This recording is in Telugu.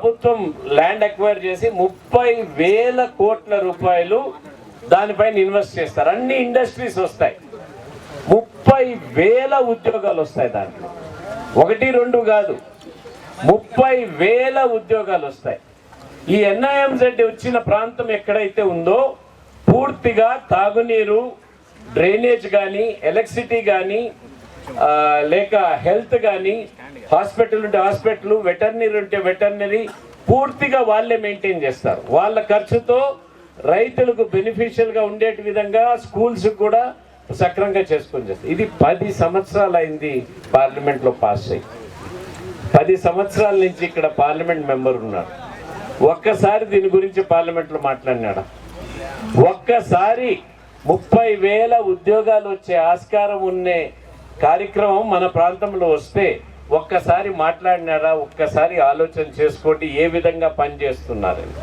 ప్రభుత్వం ల్యాండ్ అక్వైర్ చేసి 30,000 కోట్ల రూపాయలు దానిపైన ఇన్వెస్ట్ చేస్తారు. అన్ని ఇండస్ట్రీస్ వస్తాయి, 30,000 ఉద్యోగాలు వస్తాయి. దాంట్లో 1-2 కాదు, 30,000 ఉద్యోగాలు వస్తాయి. ఈ NIMZ వచ్చిన ప్రాంతం ఎక్కడైతే ఉందో పూర్తిగా తాగునీరు, డ్రైనేజ్ కానీ, ఎలక్ట్రిసిటీ కానీ, లేక హెల్త్ కానీ, హాస్పిటల్ ఉంటే హాస్పిటల్, వెటర్నరీ ఉంటే వెటర్నరీ, పూర్తిగా వాళ్ళే మెయింటైన్ చేస్తారు. వాళ్ళ ఖర్చుతో రైతులకు బెనిఫిషియల్గా ఉండే విధంగా స్కూల్స్ కూడా సక్రమంగా చేసుకొని చేస్తారు. ఇది 10 సంవత్సరాలు అయింది పార్లమెంట్లో పాస్ అయ్యి. 10 సంవత్సరాల నుంచి ఇక్కడ పార్లమెంట్ మెంబర్ ఉన్నాడు. ఒక్కసారి దీని గురించి పార్లమెంట్లో మాట్లాడినాడా? ఒక్కసారి 30,000 ఉద్యోగాలు వచ్చే ఆస్కారం ఉండే కార్యక్రమం మన ప్రాంతంలో వస్తే ఒక్కసారి మాట్లాడినారా? ఒక్కసారి ఆలోచన చేసుకోండి ఏ విధంగా పనిచేస్తున్నారని.